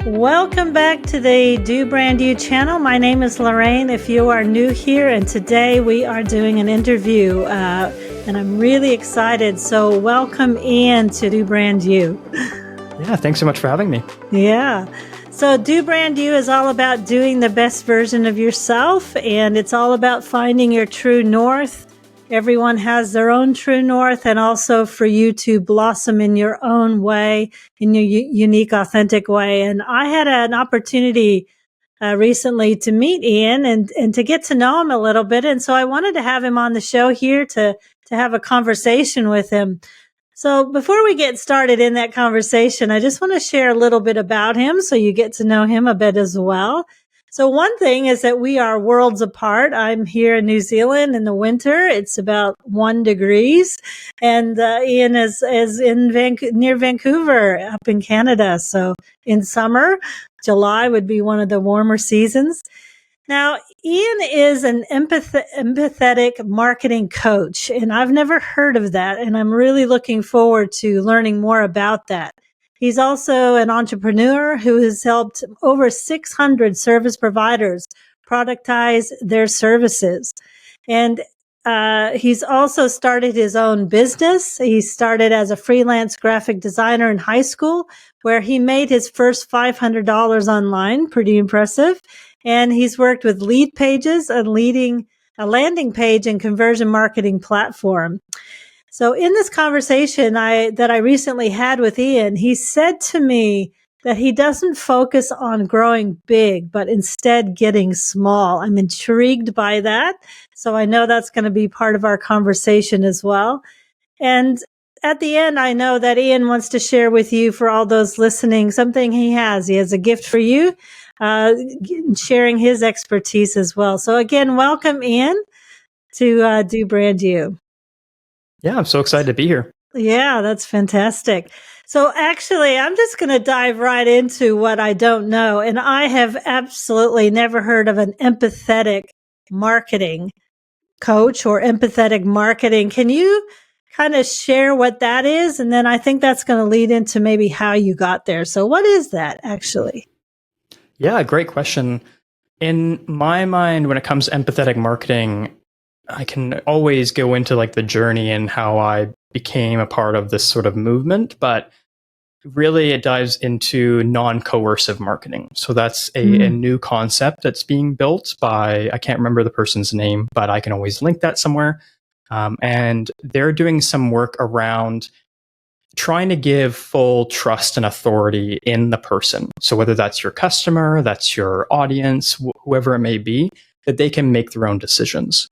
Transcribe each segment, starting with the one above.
Welcome back to the Do Brand You channel. My name is Lorraine if you are new here, and today we are doing an interview and I'm really excited. So welcome Ian to Do Brand You. Yeah, thanks so much for having me. Yeah. So Do Brand You is all about doing the best version of yourself, and it's all about finding your true north. Everyone has their own true north, and also for you to blossom in your own way, in your unique, authentic way. And I had an opportunity recently to meet Ian and to get to know him a little bit. And so I wanted to have him on the show here to have a conversation with him. So before we get started in that conversation, I just want to share a little bit about him so you get to know him a bit as well. So one thing is that we are worlds apart. I'm here in New Zealand in the winter. It's about 1 degrees, and Ian is in near Vancouver up in Canada. So in summer, July would be one of the warmer seasons. Now, Ian is an empathetic marketing coach, and I've never heard of that, and I'm really looking forward to learning more about that. He's also an entrepreneur who has helped over 600 service providers productize their services. And he's also started his own business. He started as a freelance graphic designer in high school, where he made his first $500 online. Pretty impressive. And he's worked with Lead Pages and leading a landing page and conversion marketing platform. So in this conversation that I recently had with Ian, he said to me that he doesn't focus on growing big, but instead getting small. I'm intrigued by that. So I know that's going to be part of our conversation as well. And at the end, I know that Ian wants to share with you, for all those listening, something he has. He has a gift for you, sharing his expertise as well. So again, welcome Ian to Do Brand You. Yeah, I'm so excited to be here. Yeah, that's fantastic. So actually, I'm just going to dive right into what I don't know. And I have absolutely never heard of an empathetic marketing coach or empathetic marketing. Can you kind of share what that is? And then I think that's going to lead into maybe how you got there. So what is that actually? Yeah, great question. In my mind, when it comes to empathetic marketing, I can always go into like the journey and how I became a part of this sort of movement, but really it dives into non-coercive marketing. So that's a new concept that's being built by, I can't remember the person's name, but I can always link that somewhere. And they're doing some work around trying to give full trust and authority in the person. So whether that's your customer, that's your audience, whoever it may be, that they can make their own decisions.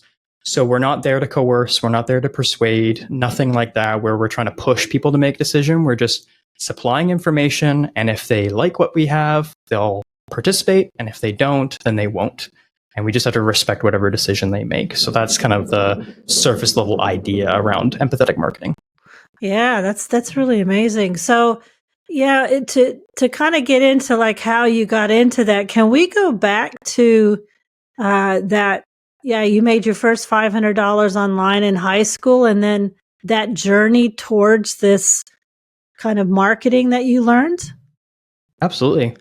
So we're not there to coerce, we're not there to persuade, nothing like that, where we're trying to push people to make a decision. We're just supplying information, and if they like what we have, they'll participate, and if they don't, then they won't. And we just have to respect whatever decision they make. So that's kind of the surface level idea around empathetic marketing. Yeah, that's really amazing. So yeah, to kind of get into like how you got into that, can we go back to that? Yeah, you made your first $500 online in high school, and then that journey towards this kind of marketing that you learned? Absolutely.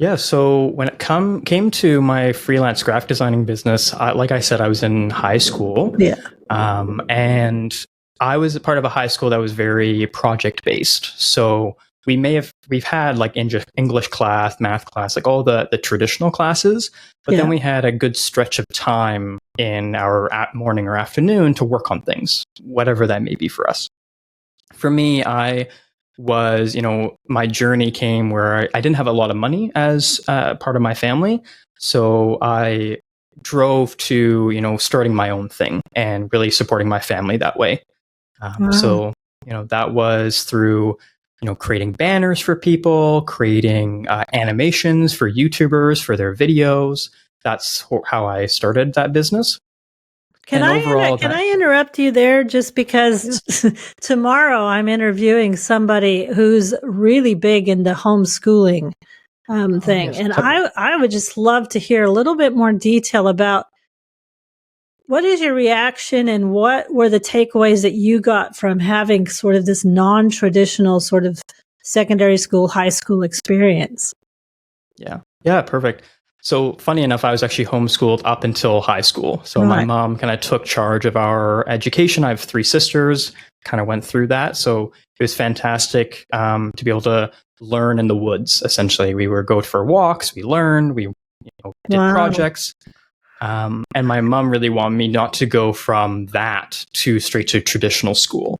Yeah. So when it came to my freelance graphic designing business, like I said, I was in high school. Yeah. And I was a part of a high school that was very project based. So we've had like English class, math class, like all the traditional classes, but then we had a good stretch of time in our morning or afternoon to work on things, whatever that may be for us. For me, I was, my journey came where I didn't have a lot of money as part of my family. So I drove to, starting my own thing and really supporting my family that way. Wow. So, that was through, creating banners for people, creating animations for YouTubers for their videos. That's how I started that business. Can I interrupt you there just because tomorrow I'm interviewing somebody who's really big into homeschooling thing. Yes. And I would just love to hear a little bit more detail about what is your reaction and what were the takeaways that you got from having sort of this non-traditional sort of secondary school, high school experience? Yeah. Yeah, perfect. So funny enough, I was actually homeschooled up until high school. So my Right. mom kind of took charge of our education. I have three sisters, kind of went through that. So it was fantastic to be able to learn in the woods. Essentially, we would go for walks, we learned, we did Wow. projects. And my mom really wanted me not to go from that to straight to traditional school.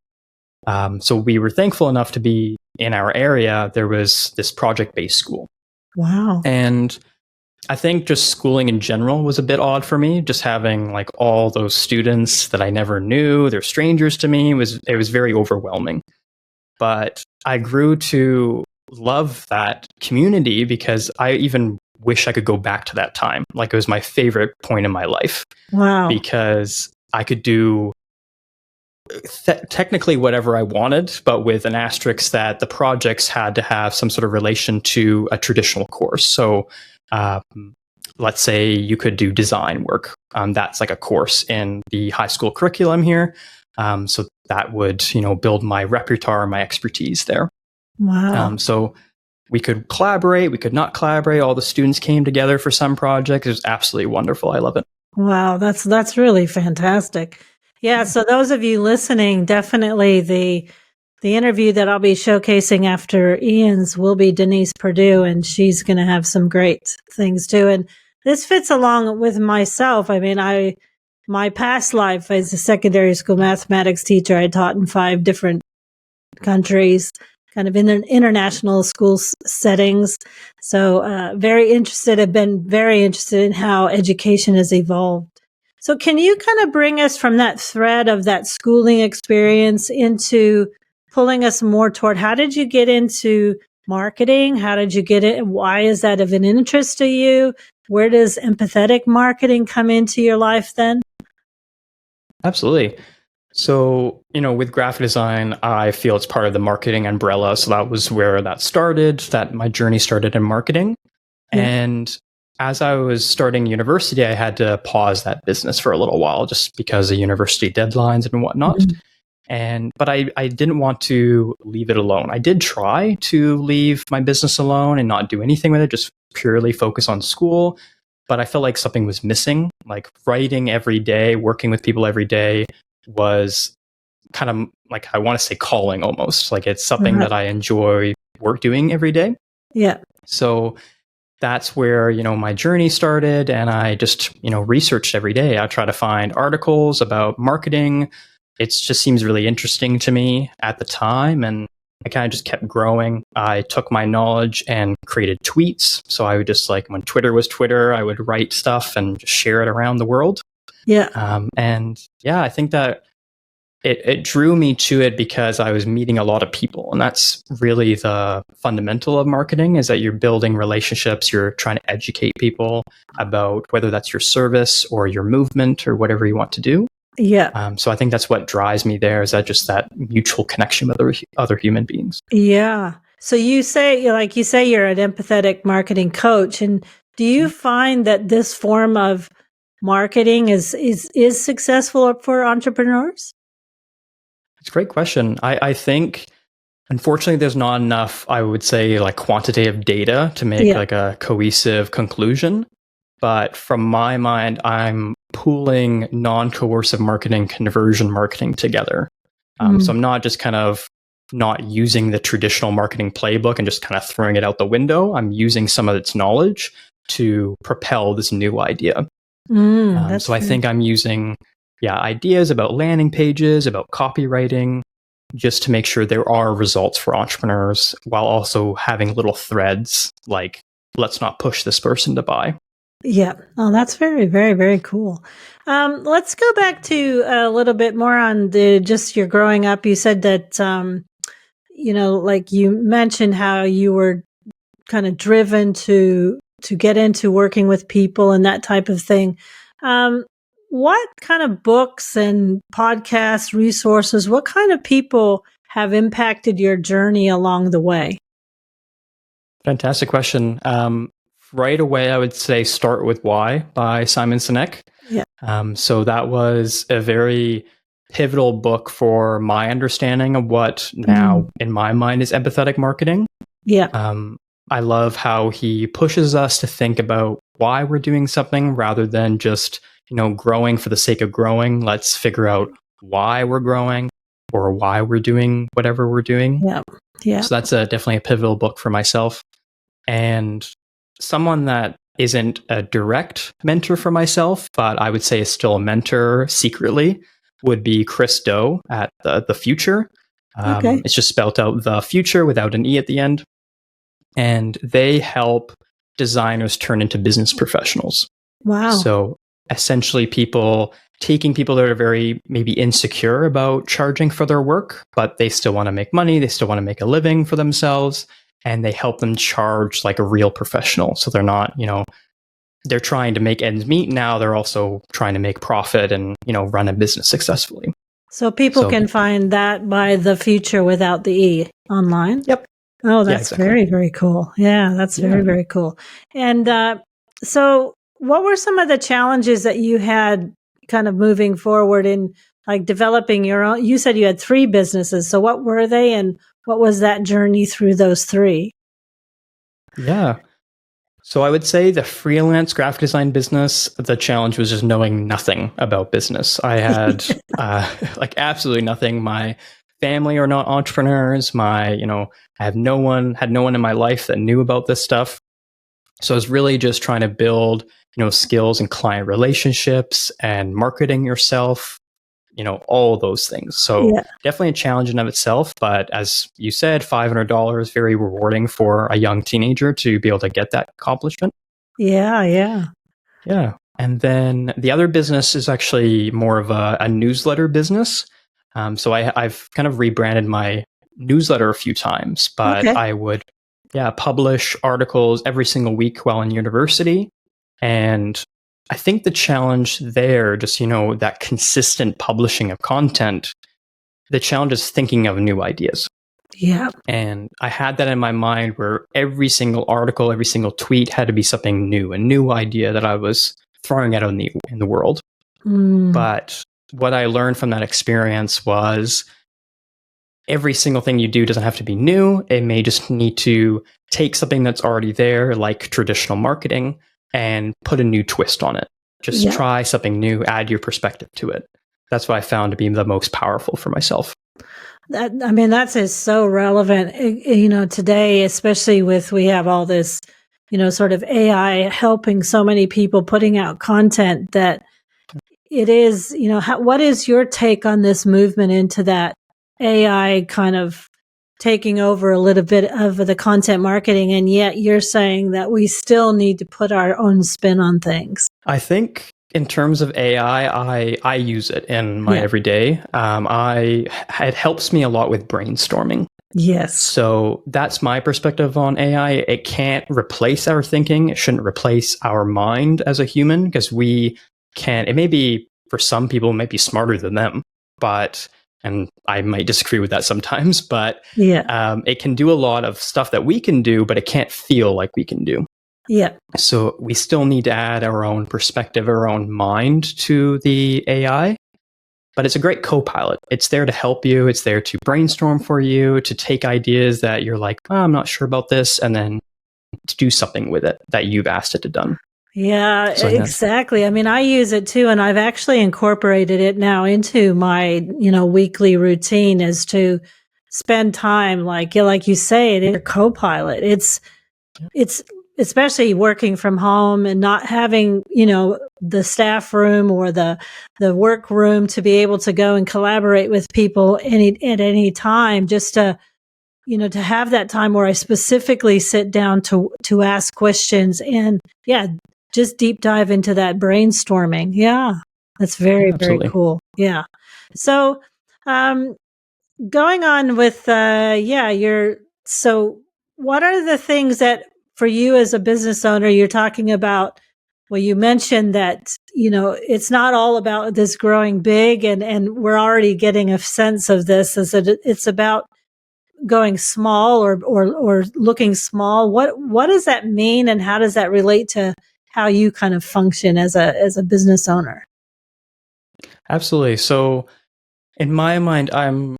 So we were thankful enough to be in our area. There was this project-based school. Wow. And I think just schooling in general was a bit odd for me. Just having like all those students that I never knew, they're strangers to me, it was very overwhelming. But I grew to love that community because I even wish I could go back to that time. Like it was my favorite point in my life Wow. because I could do technically whatever I wanted, but with an asterisk that the projects had to have some sort of relation to a traditional course. So, let's say you could do design work. That's like a course in the high school curriculum here. So that would, build my repertoire, my expertise there. Wow. So we could collaborate, we could not collaborate. All the students came together for some project. It was absolutely wonderful. I love it. Wow, that's really fantastic. Yeah, so those of you listening, definitely the interview that I'll be showcasing after Ian's will be Denise Perdue, and she's going to have some great things too. And this fits along with myself. I mean, my past life as a secondary school mathematics teacher, I taught in 5 different countries, kind of in international school settings. So, have been very interested in how education has evolved. So can you kind of bring us from that thread of that schooling experience into pulling us more toward how did you get into marketing? How did you get it? Why is that of an interest to you? Where does empathetic marketing come into your life then? Absolutely. So, with graphic design, I feel it's part of the marketing umbrella. So that was where that started, that my journey started in marketing. Yeah. And as I was starting university, I had to pause that business for a little while just because of university deadlines and whatnot. Mhm. But I didn't want to leave it alone. I did try to leave my business alone and not do anything with it, just purely focus on school. But I felt like something was missing. Like writing every day, working with people every day was kind of like, I want to say calling almost. Like it's something Right. that I enjoy work doing every day. Yeah. So that's where, my journey started. And I just, researched every day. I try to find articles about marketing. It just seems really interesting to me at the time. And I kind of just kept growing. I took my knowledge and created tweets. So I would just like when Twitter was Twitter, I would write stuff and just share it around the world. Yeah. And yeah, I think that it drew me to it because I was meeting a lot of people. And that's really the fundamental of marketing is that you're building relationships. You're trying to educate people about whether that's your service or your movement or whatever you want to do. Yeah. So I think that's what drives me there is that mutual connection with other human beings. Yeah. So you say, like you say, you're an empathetic marketing coach, and do you find that this form of marketing is successful for entrepreneurs? It's a great question. I think, unfortunately, there's not enough, I would say, like quantitative data to make Yeah. like a cohesive conclusion. But from my mind, I'm pooling non-coercive marketing, conversion marketing together. So I'm not just kind of not using the traditional marketing playbook and just kind of throwing it out the window. I'm using some of its knowledge to propel this new idea. That's So I think I'm using, ideas about landing pages, about copywriting, just to make sure there are results for entrepreneurs while also having little threads like, let's not push this person to buy. yeah. Oh, that's very, very, very cool. Let's go back to a little bit more on just your growing up. You said that, like you mentioned how you were kind of driven to get into working with people and that type of thing. Um, what kind of books and podcasts, resources, what kind of people have impacted your journey along the way? Fantastic question. Right away, I would say Start With Why by Simon Sinek. Yeah. So that was a very pivotal book for my understanding of what now, in my mind, is empathetic marketing. Yeah. I love how he pushes us to think about why we're doing something rather than just, growing for the sake of growing. Let's figure out why we're growing or why we're doing whatever we're doing. Yeah. Yeah. So that's definitely a pivotal book for myself. And someone that isn't a direct mentor for myself, but I would say is still a mentor secretly, would be Chris Do at the Future. Okay. It's just spelled out The Future without an E at the end. And they help designers turn into business professionals. Wow. So essentially taking people that are very maybe insecure about charging for their work, but they still want to make money, they still want to make a living for themselves, and they help them charge like a real professional. So they're not, they're trying to make ends meet. Now they're also trying to make profit and, run a business successfully. So people can find that by The Future without the E online? Yep. Oh, that's very, very cool. Yeah, that's very, very cool. And so what were some of the challenges that you had kind of moving forward in like developing your own? You said you had 3 businesses. So what were they and what was that journey through those 3? Yeah. So I would say the freelance graphic design business, the challenge was just knowing nothing about business. I had like absolutely nothing. My family are not entrepreneurs. I had no one in my life that knew about this stuff. So I was really just trying to build, skills and client relationships and marketing yourself, all those things. So definitely a challenge in of itself. But as you said, $500, very rewarding for a young teenager to be able to get that accomplishment. Yeah. And then the other business is actually more of a newsletter business. So I've kind of rebranded my newsletter a few times, but I would publish articles every single week while in university. And I think the challenge there, just, that consistent publishing of content, the challenge is thinking of new ideas. Yeah. And I had that in my mind where every single article, every single tweet had to be something new, a new idea that I was throwing out in the world. But what I learned from that experience was every single thing you do doesn't have to be new. It may just need to take something that's already there, like traditional marketing, and put a new twist on it. Just try something new, add your perspective to it. That's what I found to be the most powerful for myself. That's just so relevant, today, especially we have all this, sort of AI helping so many people putting out content that it is, what is your take on this movement into that AI kind of taking over a little bit of the content marketing, and yet you're saying that we still need to put our own spin on things? I think in terms of AI, I use it in my everyday. It helps me a lot with brainstorming. Yes. So that's my perspective on AI. It can't replace our thinking. It shouldn't replace our mind as a human, because it may be, for some people, it might be smarter than them, and I might disagree with that sometimes, but it can do a lot of stuff that we can do, but it can't feel like we can do. Yeah. So we still need to add our own perspective, our own mind to the AI, but it's a great co-pilot. It's there to help you. It's there to brainstorm for you, to take ideas that you're like, I'm not sure about this, and then to do something with it that you've asked it to do. Yeah, exactly. I use it too, and I've actually incorporated it now into my, weekly routine, is to spend time, like you say, it's a co-pilot. It's especially working from home and not having, the staff room or the work room to be able to go and collaborate with people at any time, just to, to have that time where I specifically sit down to ask questions and just deep dive into that brainstorming. Yeah. That's very, very cool. Yeah. So, going on with, so what are the things that for you as a business owner, you're talking about? Well, you mentioned that, it's not all about this growing big, and we're already getting a sense of this, is that it's about going small or looking small. What does that mean, and how does that relate to how you kind of function as a business owner? Absolutely. So in my mind, I'm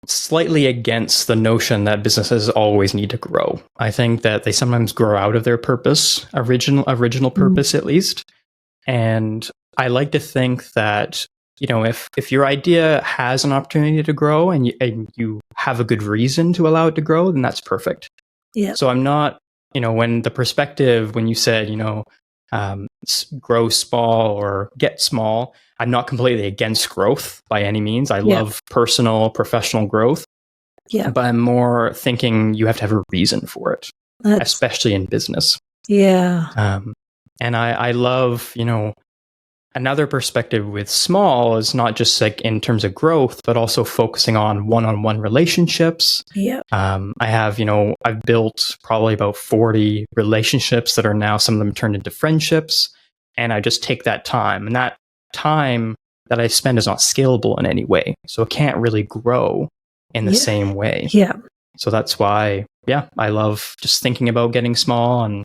slightly against the notion that businesses always need to grow. I think that they sometimes grow out of their purpose, original purpose at least. And I like to think that, if your idea has an opportunity to grow and you have a good reason to allow it to grow, then that's perfect. Yeah. So I'm not, when you said, grow small or get small, I'm not completely against growth by any means. I love personal, professional growth. Yeah. But I'm more thinking you have to have a reason for it, especially in business. Yeah. And I love, another perspective with small is not just like in terms of growth, but also focusing on one-on-one relationships. Yeah. I have, I've built probably about 40 relationships that are now, some of them turned into friendships. And I just take that time, and that time that I spend is not scalable in any way. So it can't really grow in the same way. Yeah. So that's why, I love just thinking about getting small. And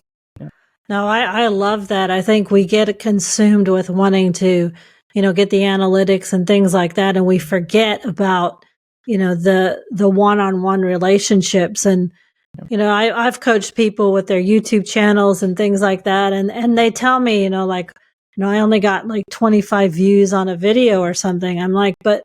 no, I love that. I think we get consumed with wanting to, get the analytics and things like that. And we forget about, the one-on-one relationships. And, I've coached people with their YouTube channels and things like that. And they tell me, I only got like 25 views on a video or something. I'm like, but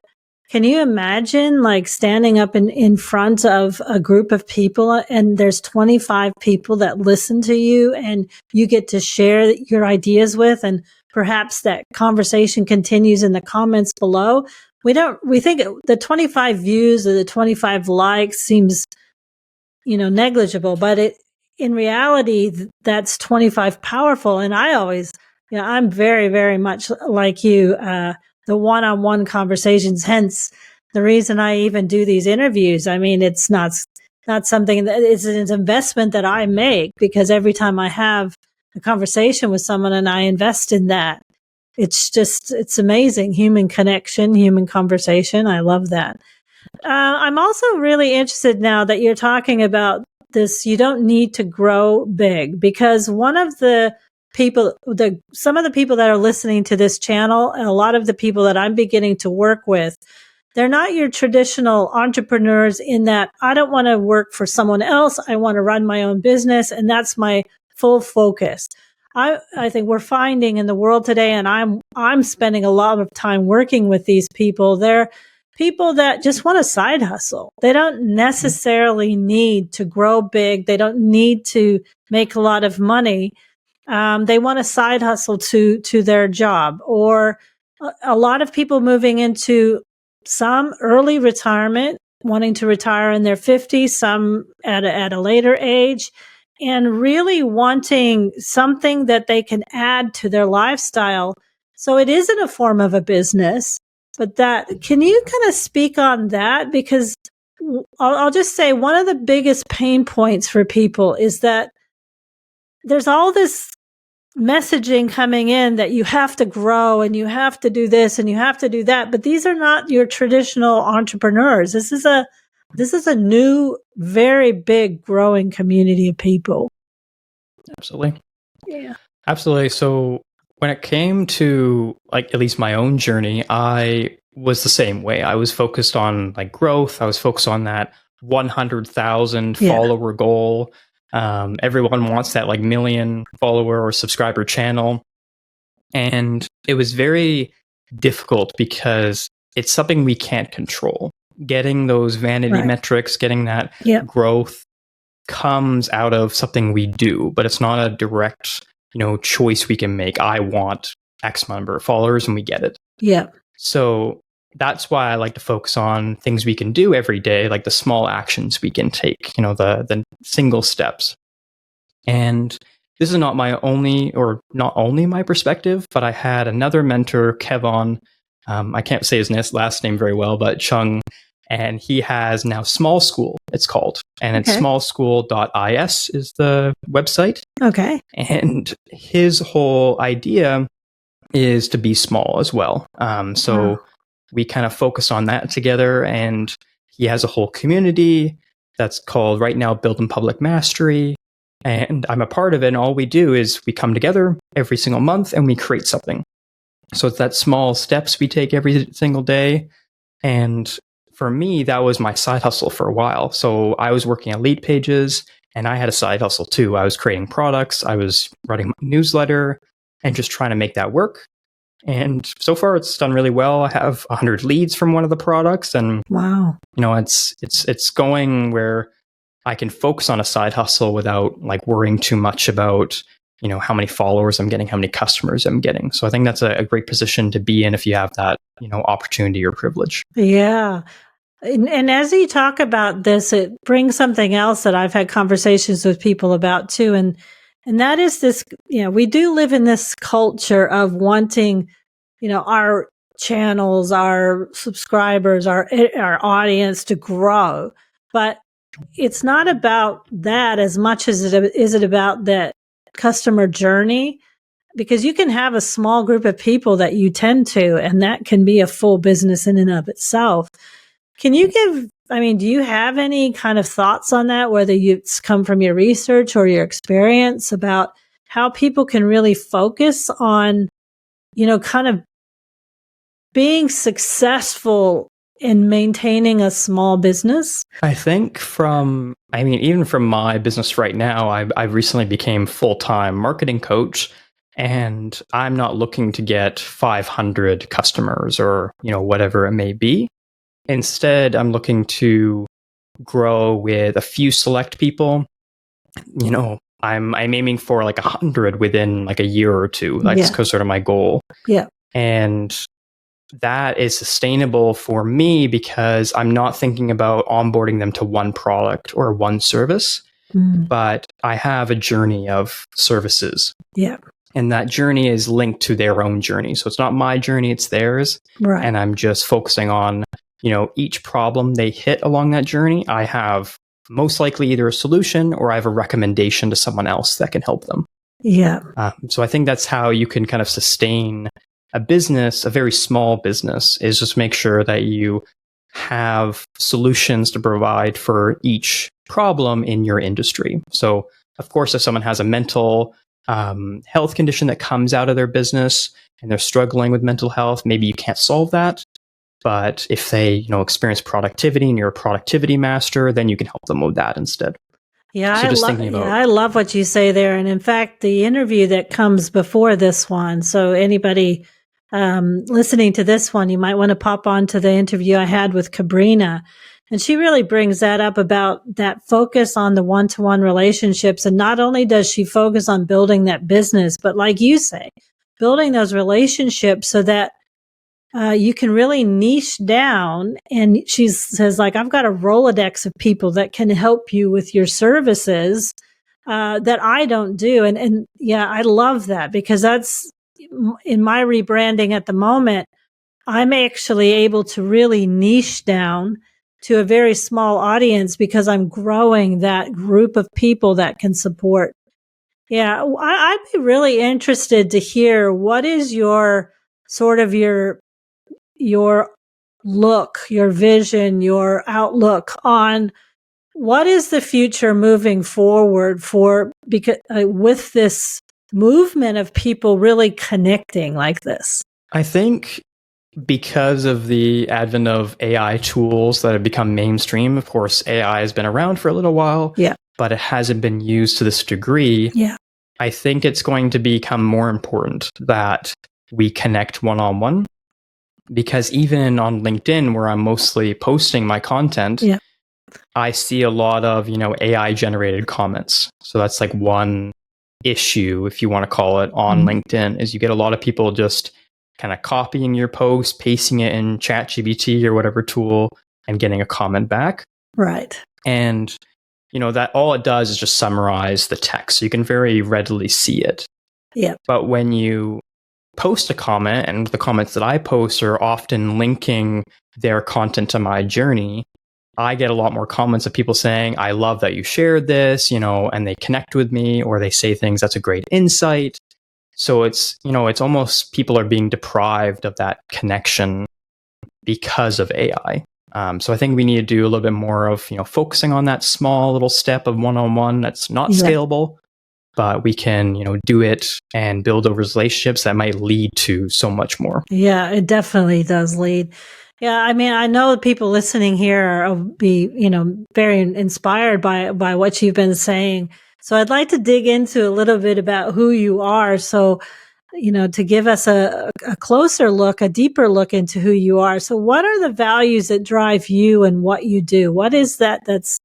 can you imagine like standing up in front of a group of people and there's 25 people that listen to you and you get to share your ideas with, and perhaps that conversation continues in the comments below? We think the 25 views or the 25 likes seems, negligible, but in reality, that's 25 powerful. And I always, I'm very, very much like you, the one-on-one conversations, hence the reason I even do these interviews. I mean, it's not something that is an investment that I make, because every time I have a conversation with someone and I invest in that, it's amazing. Human connection, human conversation. I love that. I'm also really interested now that you're talking about this. You don't need to grow big, because one of the some of the people that are listening to this channel, and a lot of the people that I'm beginning to work with, they're not your traditional entrepreneurs in that I don't want to work for someone else. I want to run my own business, and that's my full focus. I think we're finding in the world today, and I'm spending a lot of time working with these people. They're people that just want a side hustle. They don't necessarily need to grow big. They don't need to make a lot of money. They want a side hustle to their job, or a lot of people moving into some early retirement, wanting to retire in their 50s, some at a later age, and really wanting something that they can add to their lifestyle. So it isn't a form of a business, but can you kind of speak on that? Because I'll just say one of the biggest pain points for people is that there's all this messaging coming in that you have to grow and you have to do this and you have to do that. But these are not your traditional entrepreneurs. This is a new, very big growing community of people. Absolutely. Yeah. Absolutely. So when it came to like at least my own journey, I was the same way. I was focused on like growth. I was focused on that 100,000 follower goal. Everyone wants that like million follower or subscriber channel. And it was very difficult because it's something we can't control. Getting those vanity metrics, getting that growth comes out of something we do, but it's not a direct, choice we can make. I want X number of followers and we get it. Yeah. So that's why I like to focus on things we can do every day, like the small actions we can take, the single steps. And this is not my only, or not only my perspective, but I had another mentor, Kevon. I can't say his last name very well, but Chung, and he has now Small School, it's called. And it's smallschool.is is the website. Okay. And his whole idea is to be small as well. We kind of focus on that together, and he has a whole community that's called right now Build in Public Mastery. And I'm a part of it, and all we do is we come together every single month and we create something. So it's that small steps we take every single day. And for me, that was my side hustle for a while. So I was working at Lead Pages, and I had a side hustle too. I was creating products, I was writing my newsletter, and just trying to make that work. And so far, it's done really well. I have 100 leads from one of the products, and Wow. it's going where I can focus on a side hustle without like worrying too much about how many followers I'm getting, how many customers I'm getting. So I think that's a great position to be in if you have that opportunity or privilege. Yeah. And as you talk about this, it brings something else that I've had conversations with people about too. And that is this, we do live in this culture of wanting, our channels, our subscribers, our audience to grow. But it's not about that as much as it about that customer journey, because you can have a small group of people that you tend to, and that can be a full business in and of itself. Can you do you have any kind of thoughts on that, whether it's come from your research or your experience about how people can really focus on, kind of being successful in maintaining a small business? I think even from my business right now, I recently became full-time marketing coach, and I'm not looking to get 500 customers or, whatever it may be. Instead, I'm looking to grow with a few select people. I'm aiming for like 100 within like a year or two. That's sort of my goal. Yeah. And that is sustainable for me because I'm not thinking about onboarding them to one product or one service, but I have a journey of services. Yeah. And that journey is linked to their own journey. So it's not my journey, it's theirs. Right. And I'm just focusing on, each problem they hit along that journey. I have most likely either a solution or I have a recommendation to someone else that can help them. Yeah. So I think that's how you can kind of sustain a business, a very small business, is just make sure that you have solutions to provide for each problem in your industry. So, of course, if someone has a mental health condition that comes out of their business and they're struggling with mental health, maybe you can't solve that. But if they, experience productivity and you're a productivity master, then you can help them with that instead. Yeah, So I love what you say there. And in fact, the interview that comes before this one, so anybody listening to this one, you might want to pop on to the interview I had with Cabrina. And she really brings that up about that focus on the one-to-one relationships. And not only does she focus on building that business, but like you say, building those relationships so that you can really niche down. And she says, like, I've got a Rolodex of people that can help you with your services that I don't do. And yeah, I love that, because that's in my rebranding at the moment. I'm actually able to really niche down to a very small audience because I'm growing that group of people that can support. Yeah, I'd be really interested to hear what is your sort of your look, your vision, your outlook on what is the future moving forward because with this movement of people really connecting like this. I think because of the advent of AI tools that have become mainstream, of course, AI has been around for a little while, but it hasn't been used to this degree. Yeah. I think it's going to become more important that we connect one-on-one, because even on LinkedIn, where I'm mostly posting my content, I see a lot of, AI generated comments. So that's like one issue, if you want to call it, on LinkedIn, is you get a lot of people just kind of copying your post, pasting it in ChatGPT or whatever tool, and getting a comment back. Right. And, that all it does is just summarize the text. So you can very readily see it. Yeah. But when you post a comment, and the comments that I post are often linking their content to my journey, I get a lot more comments of people saying, I love that you shared this, and they connect with me, or they say things, that's a great insight. So it's almost people are being deprived of that connection because of AI. So I think we need to do a little bit more of, focusing on that small little step of one-on-one that's not scalable, but we can, do it and build those relationships that might lead to so much more. Yeah, it definitely does lead. Yeah, I mean, I know people listening here will be, very inspired by what you've been saying. So I'd like to dig into a little bit about who you are. So, to give us a closer look, a deeper look into who you are. So what are the values that drive you and what you do? What is that's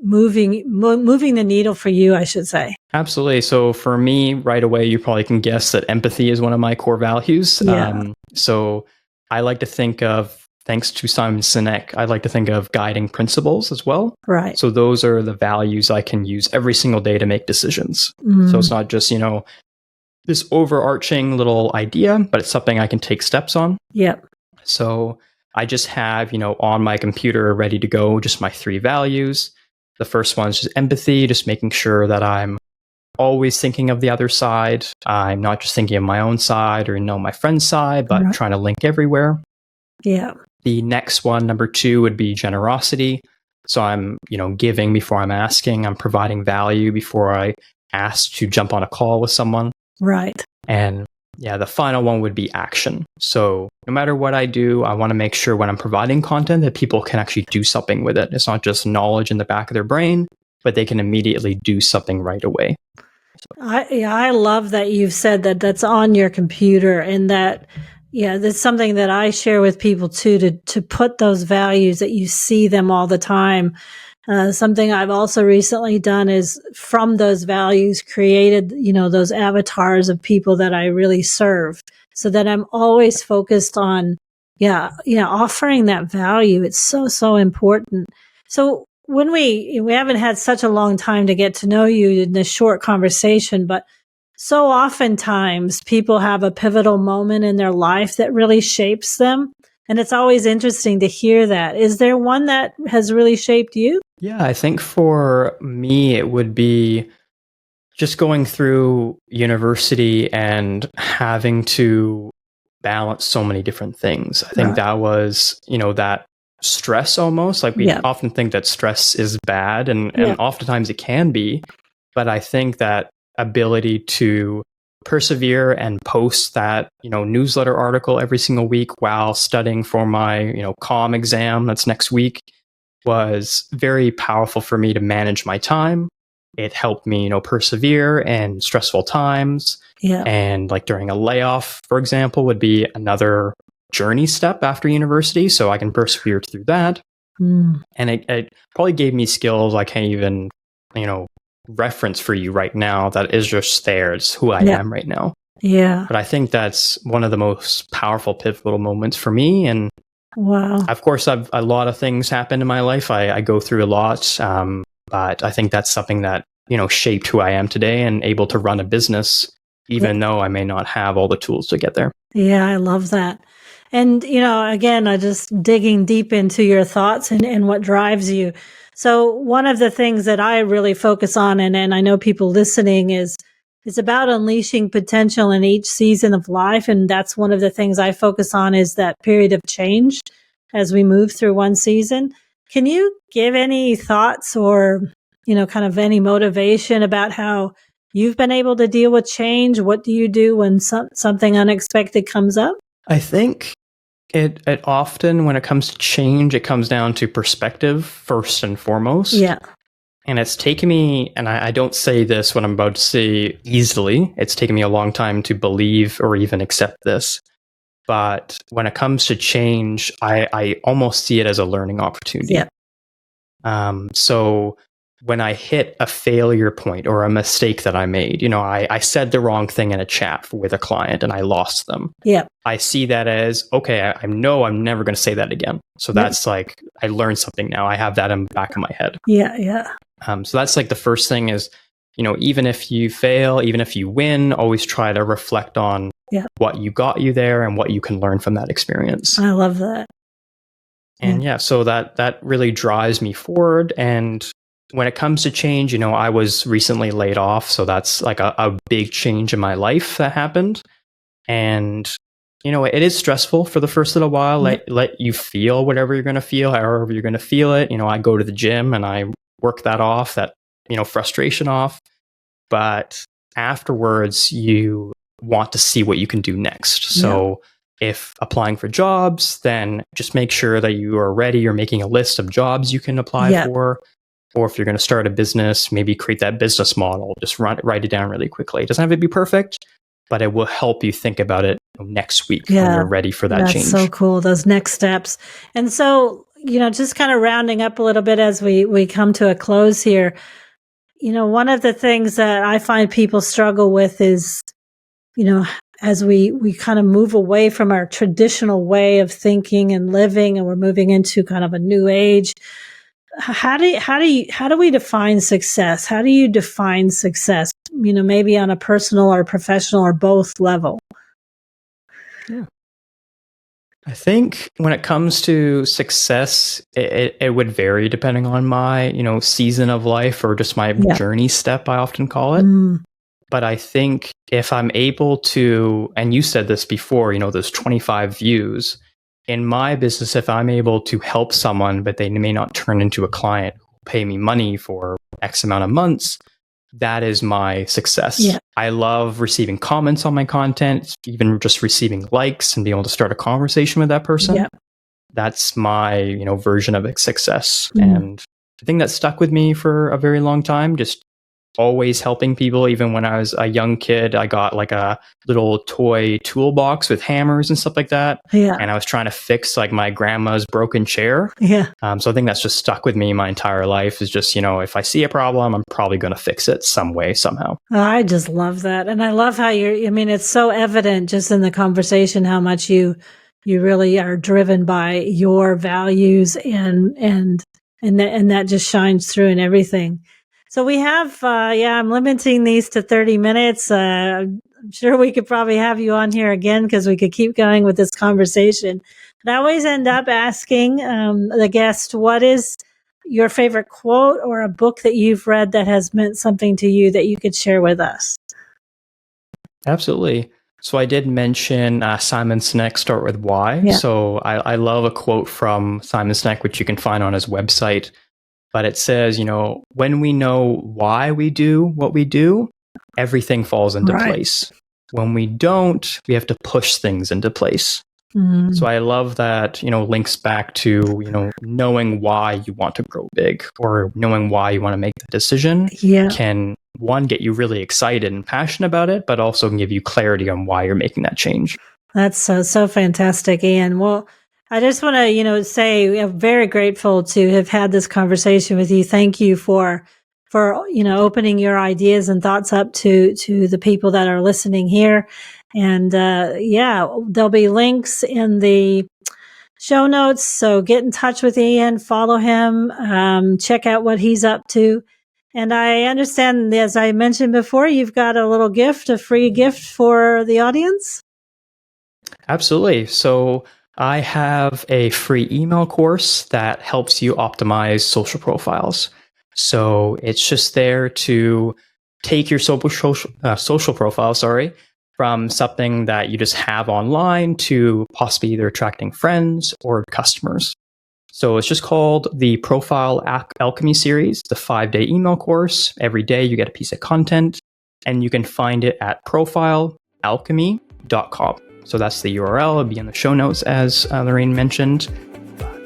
moving the needle for you, I should say? Absolutely. So for me, right away, you probably can guess that empathy is one of my core values. Yeah. So I like to think of, thanks to Simon Sinek, I like to think of guiding principles as well. Right. So those are the values I can use every single day to make decisions. So it's not just, this overarching little idea, but it's something I can take steps on. Yep. So I just have, on my computer ready to go, just my 3 values. The first one is just empathy, just making sure that I'm always thinking of the other side. I'm not just thinking of my own side or my friend's side, but Right. trying to link everywhere. Yeah. The next one, number 2, would be generosity. So I'm, giving before I'm asking. I'm providing value before I ask to jump on a call with someone. Right. And the final one would be action. So no matter what I do, I want to make sure when I'm providing content that people can actually do something with it. It's not just knowledge in the back of their brain, but they can immediately do something right away. I love that you've said that that's on your computer, and that's something that I share with people too, to put those values that you see them all the time. Something I've also recently done is from those values created, those avatars of people that I really serve, so that I'm always focused on, offering that value. It's so, so important. So when we haven't had such a long time to get to know you in this short conversation, but so oftentimes people have a pivotal moment in their life that really shapes them. And it's always interesting to hear that. Is there one that has really shaped you? Yeah, I think for me, it would be just going through university and having to balance so many different things. I think that was, that stress almost. Like we often think that stress is bad, and oftentimes it can be. But I think that ability to persevere and post that, newsletter article every single week while studying for my, comm exam that's next week was very powerful for me to manage my time. It helped me, persevere in stressful times. Yeah. And like during a layoff, for example, would be another journey step after university. So I can persevere through that. And it probably gave me skills I can't even, reference for you right now. That is just there. It's who I am right now. Yeah. But I think that's one of the most powerful, pivotal moments for me. And wow. Of course, a lot of things happen in my life. I go through a lot. But I think that's something that, shaped who I am today and able to run a business, even though I may not have all the tools to get there. Yeah, I love that. And, again, I just digging deep into your thoughts and what drives you. So one of the things that I really focus on, and I know people listening, is about unleashing potential in each season of life. And that's one of the things I focus on, is that period of change as we move through one season. Can you give any thoughts or, kind of any motivation about how you've been able to deal with change? What do you do when something unexpected comes up? I think it often, when it comes to change, it comes down to perspective first and foremost. Yeah. And it's taken me, and I don't say this what I'm about to say easily, it's taken me a long time to believe or even accept this. But when it comes to change, I almost see it as a learning opportunity. Yeah. So when I hit a failure point or a mistake that I made, I said the wrong thing in a chat with a client and I lost them. Yeah. I see that as, okay, I know I'm never going to say that again. So that's like, I learned something now. I have that in the back of my head. Yeah. Yeah. So that's like the first thing is, even if you fail, even if you win, always try to reflect on what you got you there and what you can learn from that experience. I love that. And so that really drives me forward. And when it comes to change, I was recently laid off. So that's like a big change in my life that happened. And, it is stressful for the first little while. Let you feel whatever you're going to feel, however you're going to feel it. I go to the gym and I work that off, that, frustration off. But afterwards, you want to see what you can do next. So If applying for jobs, then just make sure that you are ready. You're making a list of jobs you can apply Yeah. for. Or if you're going to start a business, maybe create that business model. Just write it down really quickly. It doesn't have to be perfect, but it will help you think about it next week when you're ready for that change. That's so cool. Those next steps. And so, just kind of rounding up a little bit as we come to a close here, one of the things that I find people struggle with is, as we kind of move away from our traditional way of thinking and living, and we're moving into kind of a new age. How do we define success? How do you define success? Maybe on a personal or professional or both level. Yeah. I think when it comes to success, it would vary depending on my, season of life or just my journey step, I often call it. But I think if I'm able to, and you said this before, those 25 views, in my business, if I'm able to help someone, but they may not turn into a client who will pay me money for X amount of months, that is my success. Yeah. I love receiving comments on my content, even just receiving likes and being able to start a conversation with that person. Yeah. That's my, version of success. And the thing that stuck with me for a very long time, just always helping people. Even when I was a young kid, I got like a little toy toolbox with hammers and stuff like that. Yeah. And I was trying to fix like my grandma's broken chair. Yeah. So I think that's just stuck with me my entire life is just, if I see a problem, I'm probably going to fix it some way, somehow. I just love that. And I love how it's so evident just in the conversation, how much you really are driven by your values and that just shines through in everything. So we have, I'm limiting these to 30 minutes. I'm sure we could probably have you on here again because we could keep going with this conversation. But I always end up asking the guest, what is your favorite quote or a book that you've read that has meant something to you that you could share with us? Absolutely. So I did mention Simon Sinek, Start With Why. Yeah. So I love a quote from Simon Sinek, which you can find on his website. But it says, when we know why we do what we do, everything falls into place. When we don't, we have to push things into place. So I love that, links back to, knowing why you want to grow big or knowing why you want to make the decision can, one, get you really excited and passionate about it, but also can give you clarity on why you're making that change. That's so fantastic, Ian. Well, I just want to, say I'm very grateful to have had this conversation with you. Thank you for opening your ideas and thoughts up to the people that are listening here. And there'll be links in the show notes. So get in touch with Ian, follow him, check out what he's up to. And I understand, as I mentioned before, you've got a free gift for the audience. Absolutely. So I have a free email course that helps you optimize social profiles. So it's just there to take your social profile, from something that you just have online to possibly either attracting friends or customers. So it's just called the Profile Alchemy series, the 5-day email course. Every day you get a piece of content, and you can find it at profilealchemy.com. So that's the URL. It'll be in the show notes, as Lorraine mentioned.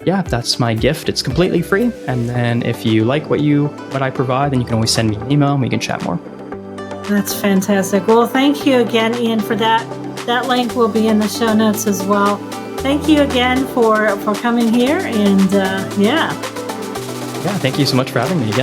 Yeah, that's my gift. It's completely free. And then if you like what I provide, then you can always send me an email and we can chat more. That's fantastic. Well, thank you again, Ian, for that. That link will be in the show notes as well. Thank you again for coming here. And Yeah, thank you so much for having me again.